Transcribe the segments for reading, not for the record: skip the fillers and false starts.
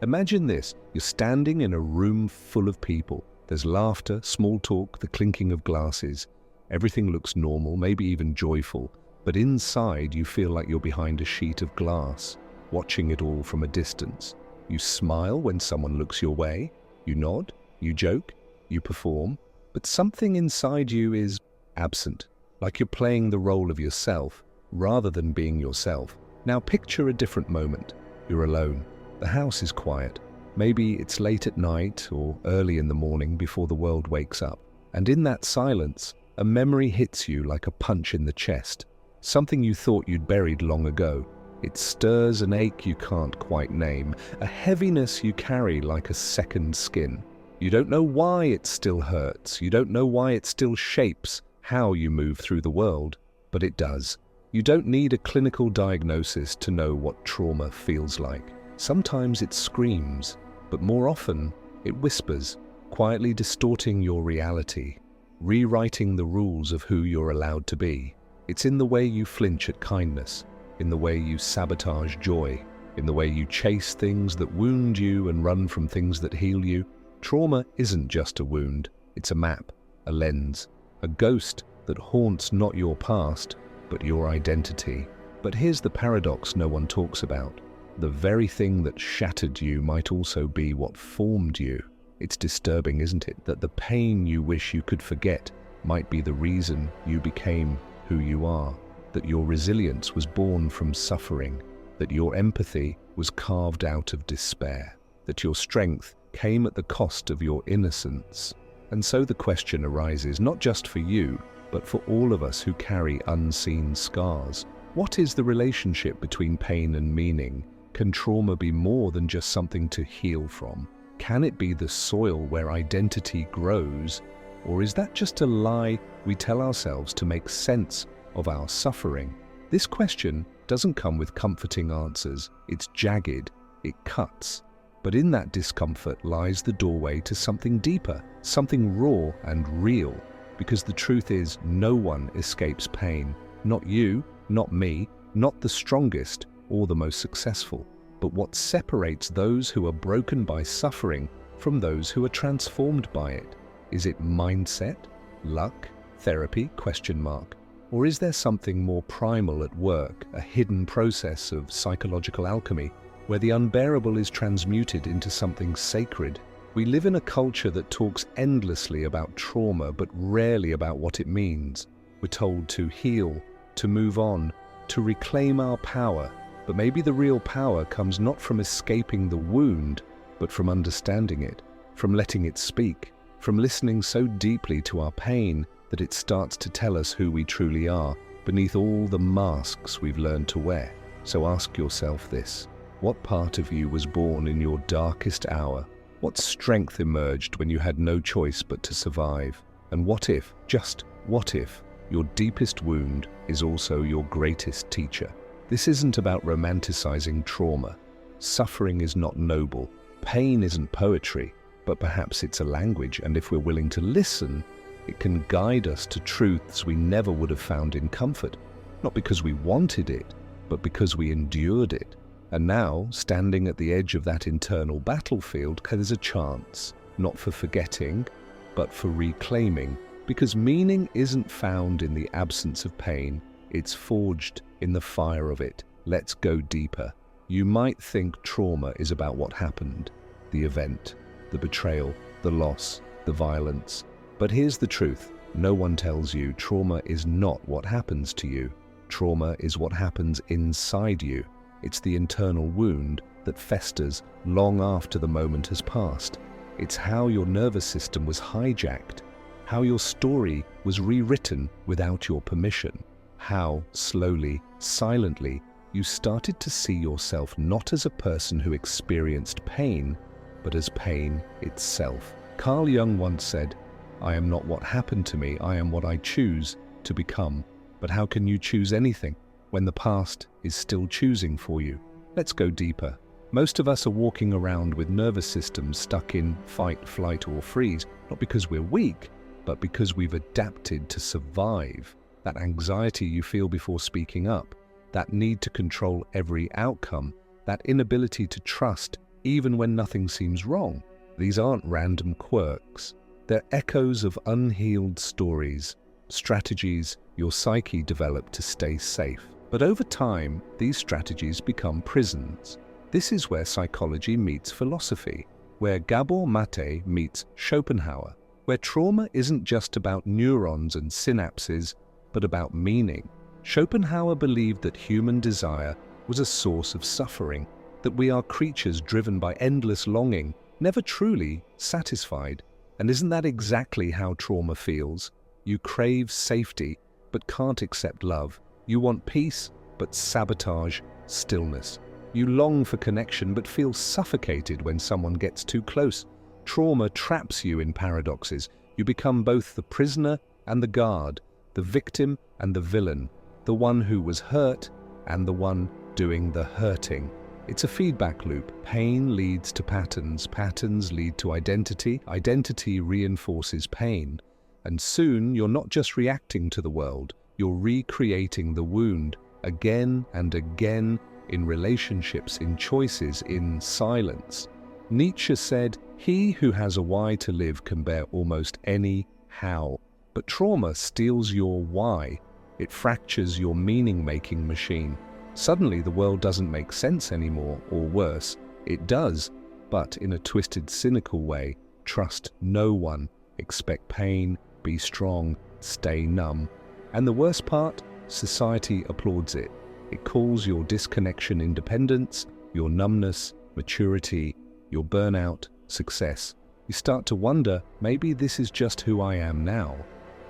Imagine this, you're standing in a room full of people. There's laughter, small talk, the clinking of glasses. Everything looks normal, maybe even joyful, but inside you feel like you're behind a sheet of glass, watching it all from a distance. You smile when someone looks your way, you nod, you joke, you perform, but something inside you is absent, like you're playing the role of yourself rather than being yourself. Now picture a different moment. You're alone. The house is quiet. Maybe it's late at night or early in the morning before the world wakes up. And in that silence, a memory hits you like a punch in the chest. Something you thought you'd buried long ago. It stirs an ache you can't quite name, a heaviness you carry like a second skin. You don't know why it still hurts. You don't know why it still shapes how you move through the world, but it does. You don't need a clinical diagnosis to know what trauma feels like. Sometimes it screams, but more often it whispers, quietly distorting your reality, rewriting the rules of who you're allowed to be. It's in the way you flinch at kindness, in the way you sabotage joy, in the way you chase things that wound you and run from things that heal you. Trauma isn't just a wound, it's a map, a lens, a ghost that haunts not your past, but your identity. But here's the paradox no one talks about. The very thing that shattered you might also be what formed you. It's disturbing, isn't it, that the pain you wish you could forget might be the reason you became who you are, that your resilience was born from suffering, that your empathy was carved out of despair, that your strength came at the cost of your innocence. And so the question arises, not just for you, but for all of us who carry unseen scars. What is the relationship between pain and meaning? Can trauma be more than just something to heal from? Can it be the soil where identity grows? Or is that just a lie we tell ourselves to make sense of our suffering? This question doesn't come with comforting answers. It's jagged, it cuts. But in that discomfort lies the doorway to something deeper, something raw and real. Because the truth is, no one escapes pain. Not you, not me, not the strongest or the most successful. But what separates those who are broken by suffering from those who are transformed by it? Is it mindset, luck, therapy, ? Or is there something more primal at work, a hidden process of psychological alchemy, where the unbearable is transmuted into something sacred? We live in a culture that talks endlessly about trauma, but rarely about what it means. We're told to heal, to move on, to reclaim our power. But maybe the real power comes not from escaping the wound, but from understanding it, from letting it speak, from listening so deeply to our pain that it starts to tell us who we truly are, beneath all the masks we've learned to wear. So ask yourself this: what part of you was born in your darkest hour? What strength emerged when you had no choice but to survive? And what if, just what if, your deepest wound is also your greatest teacher? This isn't about romanticizing trauma. Suffering is not noble. Pain isn't poetry, but perhaps it's a language, and if we're willing to listen, it can guide us to truths we never would have found in comfort, not because we wanted it, but because we endured it. And now, standing at the edge of that internal battlefield, there's a chance, not for forgetting, but for reclaiming, because meaning isn't found in the absence of pain, it's forged in the fire of it. Let's go deeper. You might think trauma is about what happened, the event, the betrayal, the loss, the violence. But here's the truth. No one tells you trauma is not what happens to you. Trauma is what happens inside you. It's the internal wound that festers long after the moment has passed. It's how your nervous system was hijacked, how your story was rewritten without your permission, how, slowly, silently, you started to see yourself not as a person who experienced pain, but as pain itself. Carl Jung once said, "I am not what happened to me, I am what I choose to become." But how can you choose anything when the past is still choosing for you? Let's go deeper. Most of us are walking around with nervous systems stuck in fight, flight, or freeze, not because we're weak, but because we've adapted to survive. That anxiety you feel before speaking up, that need to control every outcome, that inability to trust even when nothing seems wrong. These aren't random quirks. They're echoes of unhealed stories, strategies your psyche developed to stay safe. But over time, these strategies become prisons. This is where psychology meets philosophy, where Gabor Mate meets Schopenhauer, where trauma isn't just about neurons and synapses, but about meaning. Schopenhauer believed that human desire was a source of suffering, that we are creatures driven by endless longing, never truly satisfied. And isn't that exactly how trauma feels? You crave safety, but can't accept love. You want peace, but sabotage stillness. You long for connection, but feel suffocated when someone gets too close. Trauma traps you in paradoxes. You become both the prisoner and the guard, the victim and the villain, the one who was hurt and the one doing the hurting. It's a feedback loop. Pain leads to patterns, patterns lead to identity, identity reinforces pain. And soon you're not just reacting to the world, you're recreating the wound again and again, in relationships, in choices, in silence. Nietzsche said, "He who has a why to live can bear almost any how." But trauma steals your why. It fractures your meaning-making machine. Suddenly the world doesn't make sense anymore, or worse, it does, but in a twisted, cynical way. Trust no one, expect pain, be strong, stay numb. And the worst part, society applauds it. It calls your disconnection independence, your numbness, maturity, your burnout, success. You start to wonder, maybe this is just who I am now.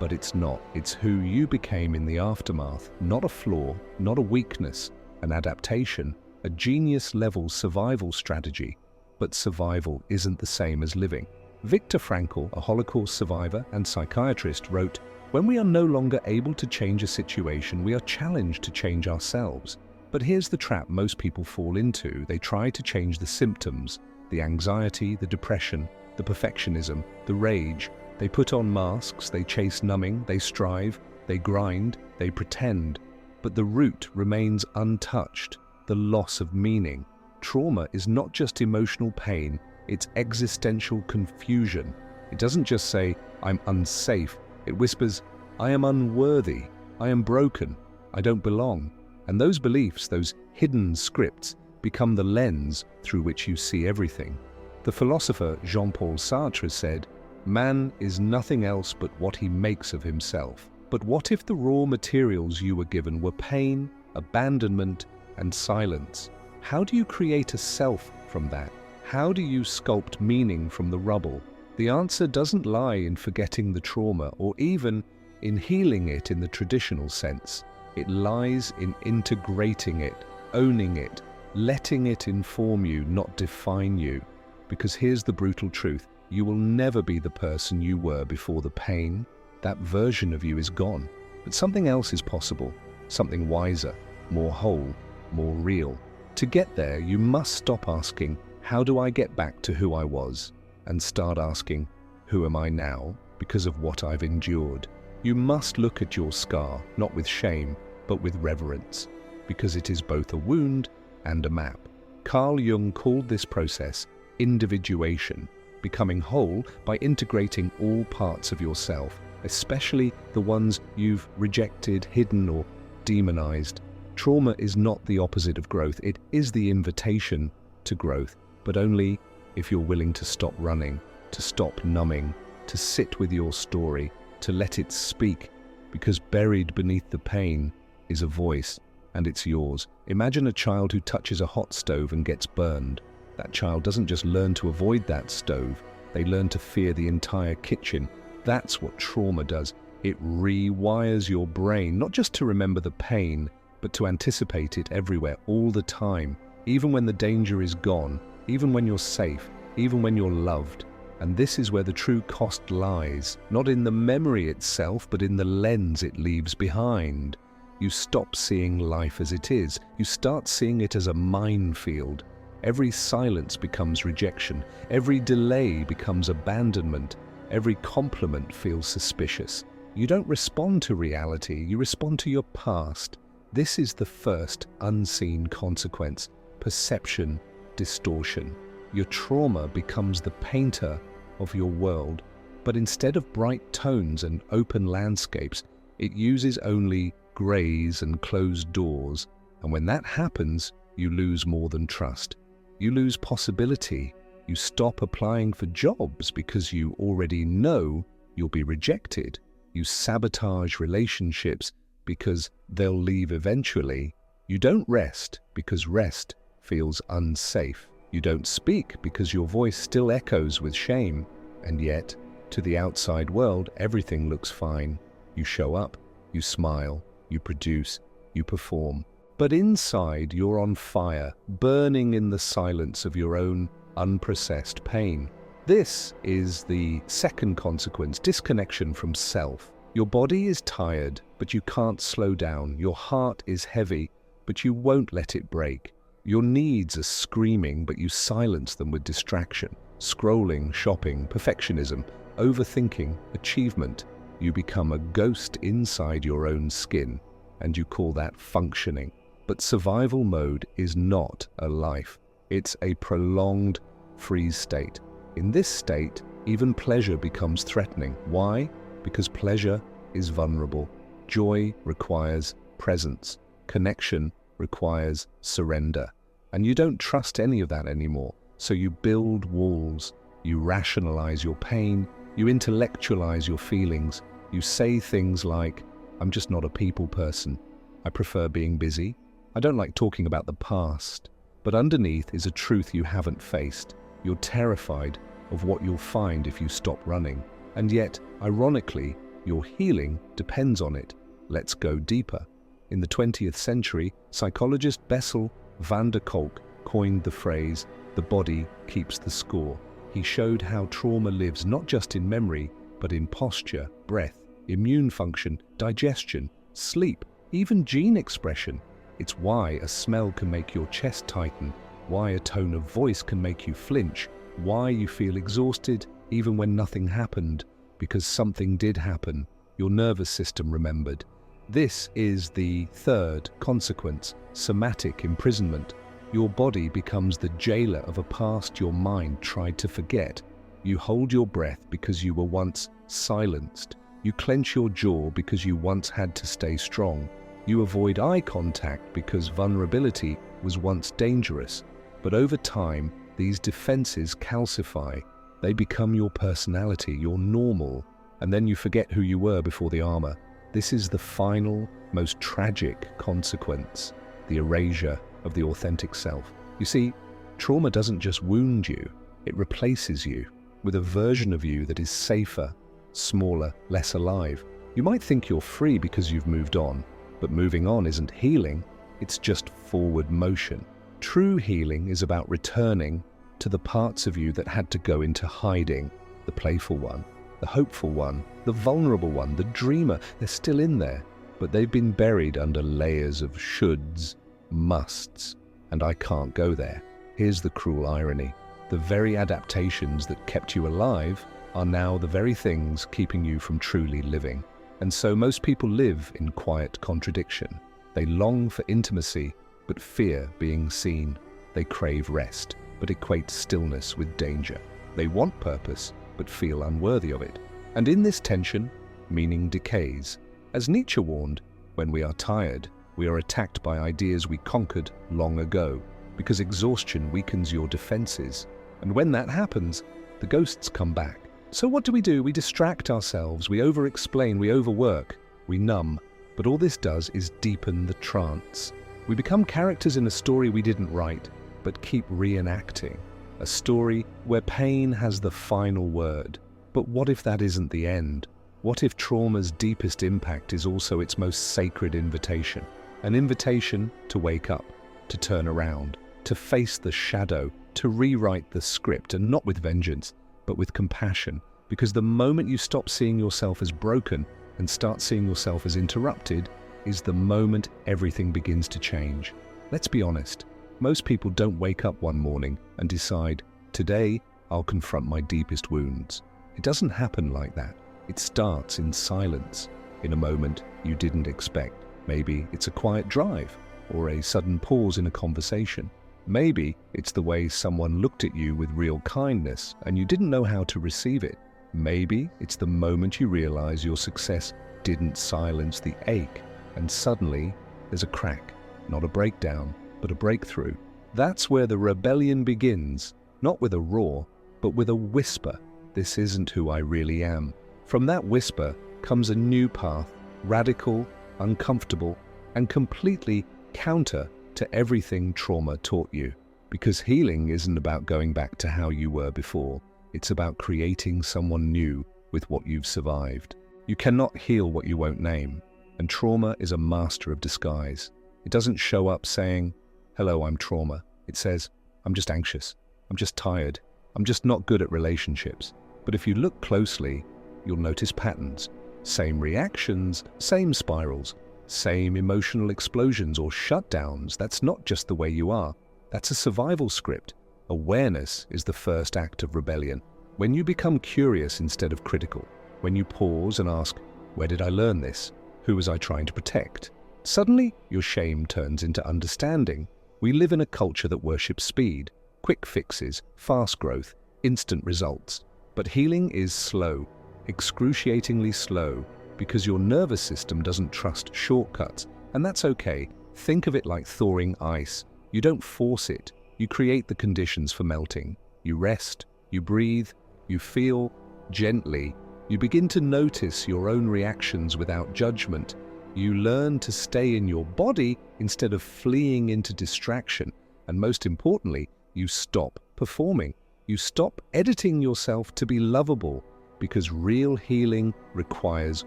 But it's not. It's who you became in the aftermath. Not a flaw, not a weakness, an adaptation, a genius-level survival strategy. But survival isn't the same as living. Viktor Frankl, a Holocaust survivor and psychiatrist, wrote, "When we are no longer able to change a situation, we are challenged to change ourselves." But here's the trap most people fall into. They try to change the symptoms, the anxiety, the depression, the perfectionism, the rage. They put on masks, they chase numbing, they strive, they grind, they pretend. But the root remains untouched, the loss of meaning. Trauma is not just emotional pain, it's existential confusion. It doesn't just say, "I'm unsafe." It whispers, "I am unworthy, I am broken, I don't belong." And those beliefs, those hidden scripts, become the lens through which you see everything. The philosopher Jean-Paul Sartre said, "Man is nothing else but what he makes of himself." But what if the raw materials you were given were pain, abandonment, and silence? How do you create a self from that? How do you sculpt meaning from the rubble? The answer doesn't lie in forgetting the trauma or even in healing it in the traditional sense. It lies in integrating it, owning it, letting it inform you, not define you. Because here's the brutal truth. You will never be the person you were before the pain. That version of you is gone. But something else is possible. Something wiser, more whole, more real. To get there, you must stop asking, "How do I get back to who I was?" and start asking, "Who am I now because of what I've endured?" You must look at your scar, not with shame, but with reverence, because it is both a wound and a map. Carl Jung called this process individuation, becoming whole by integrating all parts of yourself, especially the ones you've rejected, hidden, or demonized. Trauma is not the opposite of growth. It is the invitation to growth, but only if you're willing to stop running, to stop numbing, to sit with your story, to let it speak, because buried beneath the pain is a voice, and it's yours. Imagine a child who touches a hot stove and gets burned. That child doesn't just learn to avoid that stove, they learn to fear the entire kitchen. That's what trauma does. It rewires your brain, not just to remember the pain, but to anticipate it everywhere, all the time, even when the danger is gone, even when you're safe, even when you're loved. And this is where the true cost lies, not in the memory itself, but in the lens it leaves behind. You stop seeing life as it is. You start seeing it as a minefield. Every silence becomes rejection. Every delay becomes abandonment. Every compliment feels suspicious. You don't respond to reality, you respond to your past. This is the first unseen consequence: perception distortion. your trauma becomes the painter of your world, but instead of bright tones and open landscapes, it uses only greys and closed doors. And when that happens, you lose more than trust. You lose possibility. You stop applying for jobs because you already know you'll be rejected. You sabotage relationships because they'll leave eventually. You don't rest because rest feels unsafe. You don't speak because your voice still echoes with shame. And yet, to the outside world, everything looks fine. You show up, you smile, you produce, you perform. But inside, you're on fire, burning in the silence of your own unprocessed pain. This is the second consequence, disconnection from self. Your body is tired, but you can't slow down. Your heart is heavy, but you won't let it break. Your needs are screaming, but you silence them with distraction. Scrolling, shopping, perfectionism, overthinking, achievement. You become a ghost inside your own skin, and you call that functioning. But survival mode is not a life. It's a prolonged freeze state. In this state, even pleasure becomes threatening. Why? Because pleasure is vulnerable. Joy requires presence. Connection requires surrender. And you don't trust any of that anymore. So you build walls. You rationalize your pain. You intellectualize your feelings. You say things like, I'm just not a people person. I prefer being busy. I don't like talking about the past. But underneath is a truth you haven't faced. You're terrified of what you'll find if you stop running. And yet, ironically, your healing depends on it. Let's go deeper. In the 20th century, psychologist Bessel van der Kolk coined the phrase, "The body keeps the score." He showed how trauma lives not just in memory, but in posture, breath, immune function, digestion, sleep, even gene expression. It's why a smell can make your chest tighten, why a tone of voice can make you flinch, why you feel exhausted even when nothing happened, because something did happen. Your nervous system remembered. This is the third consequence, somatic imprisonment. Your body becomes the jailer of a past your mind tried to forget. You hold your breath because you were once silenced. You clench your jaw because you once had to stay strong. You avoid eye contact because vulnerability was once dangerous. But over time, these defenses calcify. They become your personality, your normal, and then you forget who you were before the armor. This is the final, most tragic consequence, the erasure of the authentic self. You see, trauma doesn't just wound you, it replaces you with a version of you that is safer, smaller, less alive. You might think you're free because you've moved on, but moving on isn't healing, it's just forward motion. True healing is about returning to the parts of you that had to go into hiding, the playful one, the hopeful one, the vulnerable one, the dreamer. They're still in there, but they've been buried under layers of shoulds, musts, and I can't go there. Here's the cruel irony. The very adaptations that kept you alive are now the very things keeping you from truly living. And so most people live in quiet contradiction. They long for intimacy, but fear being seen. They crave rest, but equate stillness with danger. They want purpose, but feel unworthy of it. And in this tension, meaning decays. As Nietzsche warned, when we are tired, we are attacked by ideas we conquered long ago, because exhaustion weakens your defenses. And when that happens, the ghosts come back. So what do? We distract ourselves, we over-explain, we overwork, we numb. But all this does is deepen the trance. We become characters in a story we didn't write, but keep reenacting. A story where pain has the final word. But what if that isn't the end? What if trauma's deepest impact is also its most sacred invitation? An invitation to wake up, to turn around, to face the shadow, to rewrite the script, and not with vengeance, but with compassion. Because the moment you stop seeing yourself as broken and start seeing yourself as interrupted is the moment everything begins to change. Let's be honest, most people don't wake up one morning and decide, today I'll confront my deepest wounds. It doesn't happen like that. It starts in silence, in a moment you didn't expect. Maybe it's a quiet drive or a sudden pause in a conversation. Maybe it's the way someone looked at you with real kindness and you didn't know how to receive it. Maybe it's the moment you realize your success didn't silence the ache and suddenly there's a crack, not a breakdown, but a breakthrough. That's where the rebellion begins, not with a roar, but with a whisper. This isn't who I really am. From that whisper comes a new path, radical, uncomfortable, and completely counter to everything trauma taught you. Because healing isn't about going back to how you were before. It's about creating someone new with what you've survived. You cannot heal what you won't name, and trauma is a master of disguise. It doesn't show up saying, "Hello, I'm trauma." It says, "I'm just anxious. I'm just tired. I'm just not good at relationships." But if you look closely, you'll notice patterns. Same reactions, same spirals, same emotional explosions or shutdowns. That's not just the way you are. That's a survival script. Awareness is the first act of rebellion. When you become curious instead of critical, when you pause and ask, "Where did I learn this? Who was I trying to protect?" Suddenly, your shame turns into understanding. We live in a culture that worships speed, quick fixes, fast growth, instant results. But healing is slow, excruciatingly slow, because your nervous system doesn't trust shortcuts. And that's okay. Think of it like thawing ice. You don't force it. You create the conditions for melting. You rest, you breathe, you feel gently. You begin to notice your own reactions without judgment. You learn to stay in your body instead of fleeing into distraction. And most importantly, you stop performing. You stop editing yourself to be lovable, because real healing requires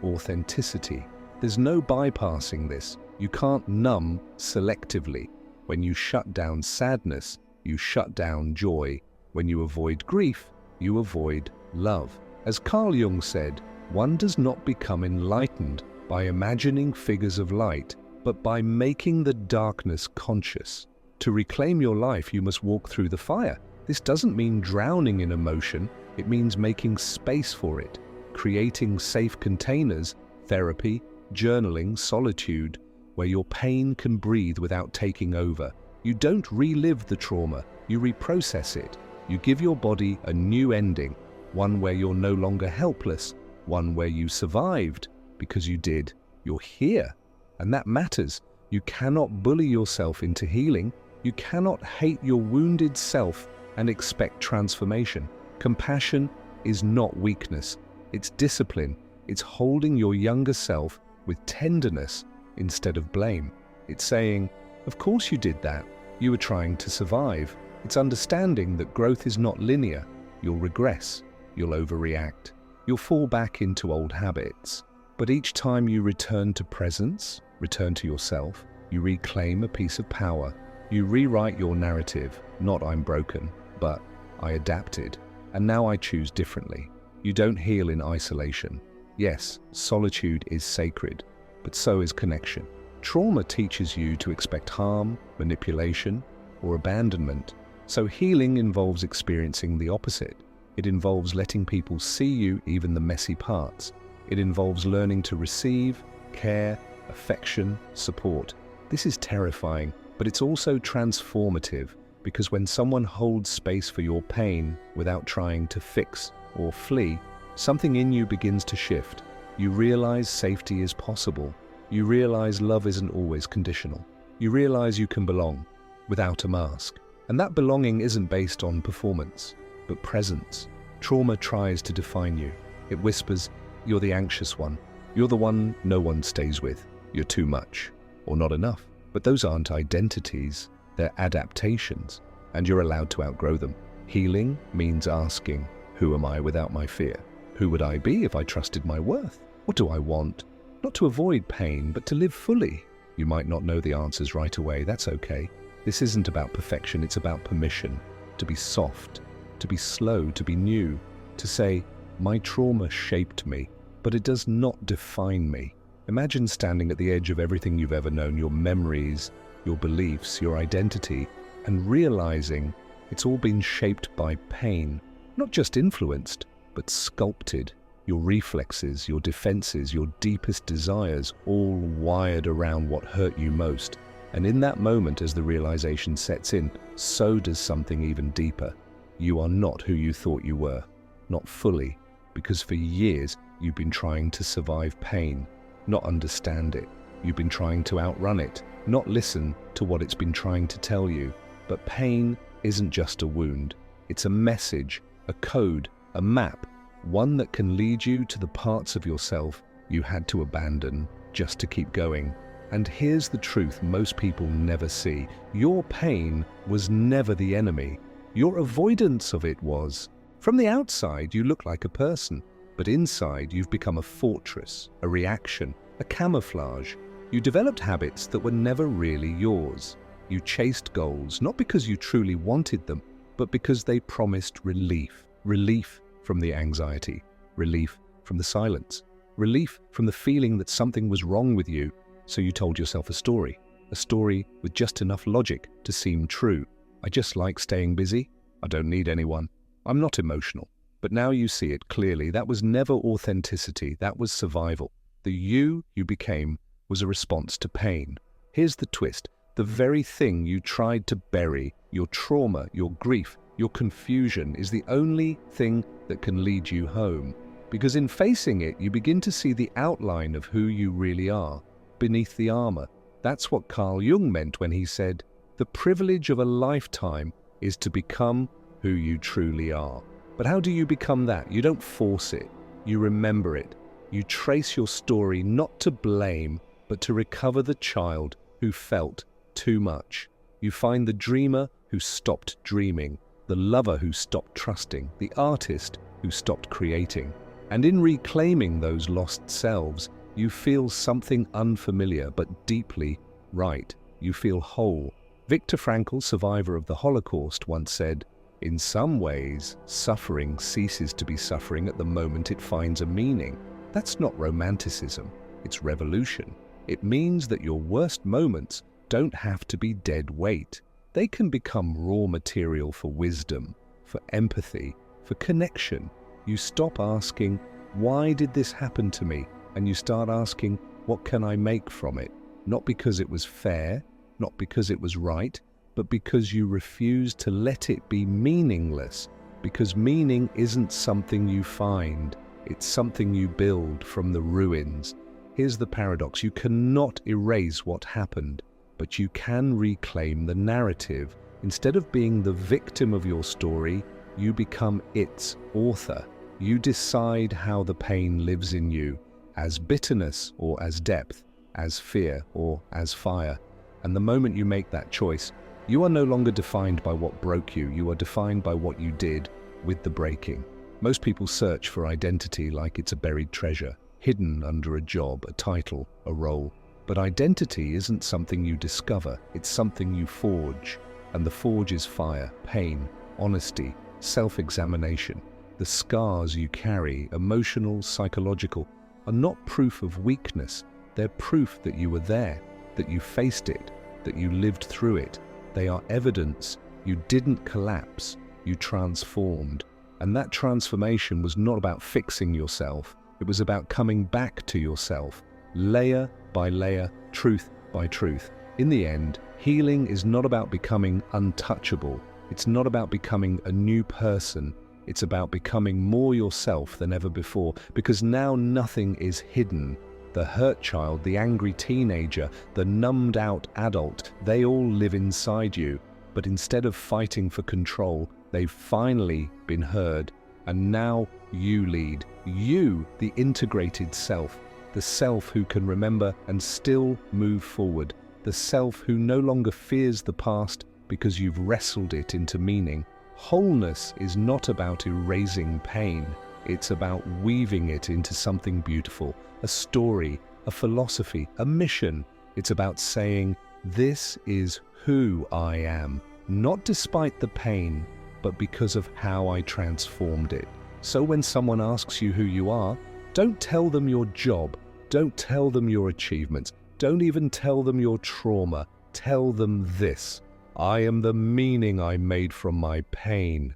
authenticity. There's no bypassing this. You can't numb selectively. When you shut down sadness, you shut down joy. When you avoid grief, you avoid love. As Carl Jung said, one does not become enlightened by imagining figures of light, but by making the darkness conscious. To reclaim your life, you must walk through the fire. This doesn't mean drowning in emotion. It means making space for it, creating safe containers, therapy, journaling, solitude, where your pain can breathe without taking over. You don't relive the trauma, you reprocess it. You give your body a new ending, one where you're no longer helpless, one where you survived, because you did. You're here, and that matters. You cannot bully yourself into healing. You cannot hate your wounded self and expect transformation. Compassion is not weakness. It's discipline. It's holding your younger self with tenderness instead of blame. It's saying, "Of course you did that. You were trying to survive." It's understanding that growth is not linear. You'll regress. You'll overreact. You'll fall back into old habits. But each time you return to presence, return to yourself, you reclaim a piece of power. You rewrite your narrative, not "I'm broken," but "I adapted, and now I choose differently." You don't heal in isolation. Yes, solitude is sacred, but so is connection. Trauma teaches you to expect harm, manipulation, or abandonment. So healing involves experiencing the opposite. It involves letting people see you, even the messy parts. It involves learning to receive, care, affection, support. This is terrifying, but it's also transformative, because when someone holds space for your pain without trying to fix or flee, something in you begins to shift. You realize safety is possible. You realize love isn't always conditional. You realize you can belong without a mask. And that belonging isn't based on performance, but presence. Trauma tries to define you. It whispers, "You're the anxious one. You're the one no one stays with. You're too much, or not enough." But those aren't identities, they're adaptations, and you're allowed to outgrow them. Healing means asking, who am I without my fear? Who would I be if I trusted my worth? What do I want? Not to avoid pain, but to live fully. You might not know the answers right away, that's okay. This isn't about perfection, it's about permission. To be soft, to be slow, to be new. To say, my trauma shaped me, but it does not define me. Imagine standing at the edge of everything you've ever known, your memories, your beliefs, your identity, and realizing it's all been shaped by pain. Not just influenced, but sculpted. Your reflexes, your defenses, your deepest desires, all wired around what hurt you most. And in that moment, as the realization sets in, so does something even deeper. You are not who you thought you were. Not fully, because for years you've been trying to survive pain, not understand it. You've been trying to outrun it, not listen to what it's been trying to tell you. But pain isn't just a wound. It's a message, a code, a map, one that can lead you to the parts of yourself you had to abandon just to keep going. And here's the truth most people never see. Your pain was never the enemy. Your avoidance of it was. From the outside, you look like a person, but inside you've become a fortress, a reaction, a camouflage. You developed habits that were never really yours. You chased goals, not because you truly wanted them, but because they promised relief. Relief from the anxiety, relief from the silence, relief from the feeling that something was wrong with you. So you told yourself a story with just enough logic to seem true. I just like staying busy. I don't need anyone. I'm not emotional. But now you see it clearly. That was never authenticity. That was survival. The you became was a response to pain. Here's the twist. The very thing you tried to bury, your trauma, your grief, your confusion, is the only thing that can lead you home. Because in facing it, you begin to see the outline of who you really are, beneath the armor. That's what Carl Jung meant when he said, "The privilege of a lifetime is to become who you truly are." But how do you become that? You don't force it. You remember it. You trace your story not to blame, but to recover the child who felt too much. You find the dreamer who stopped dreaming, the lover who stopped trusting, the artist who stopped creating. And in reclaiming those lost selves, you feel something unfamiliar but deeply right. You feel whole. Viktor Frankl, survivor of the Holocaust, once said, "In some ways, suffering ceases to be suffering at the moment it finds a meaning." That's not romanticism, it's revolution. It means that your worst moments don't have to be dead weight. They can become raw material for wisdom, for empathy, for connection. You stop asking, "Why did this happen to me?" And you start asking, "What can I make from it?" Not because it was fair, not because it was right, but because you refuse to let it be meaningless. Because meaning isn't something you find, it's something you build from the ruins. Here's the paradox. You cannot erase what happened, but you can reclaim the narrative. Instead of being the victim of your story, you become its author. You decide how the pain lives in you, as bitterness or as depth, as fear or as fire. And the moment you make that choice, you are no longer defined by what broke you. You are defined by what you did with the breaking. Most people search for identity like it's a buried treasure, hidden under a job, a title, a role. But identity isn't something you discover, it's something you forge. And the forge is fire, pain, honesty, self-examination. The scars you carry, emotional, psychological, are not proof of weakness. They're proof that you were there, that you faced it, that you lived through it. They are evidence you didn't collapse, you transformed. And that transformation was not about fixing yourself. It was about coming back to yourself, layer by layer, truth by truth. In the end, healing is not about becoming untouchable. It's not about becoming a new person. It's about becoming more yourself than ever before, because now nothing is hidden. The hurt child, the angry teenager, the numbed out adult, they all live inside you. But instead of fighting for control, they've finally been heard. And now you lead. You, the integrated self. The self who can remember and still move forward. The self who no longer fears the past because you've wrestled it into meaning. Wholeness is not about erasing pain. It's about weaving it into something beautiful. A story, a philosophy, a mission. It's about saying, "This is who I am." Not despite the pain, but because of how I transformed it. So when someone asks you who you are, don't tell them your job. Don't tell them your achievements. Don't even tell them your trauma. Tell them this: "I am the meaning I made from my pain."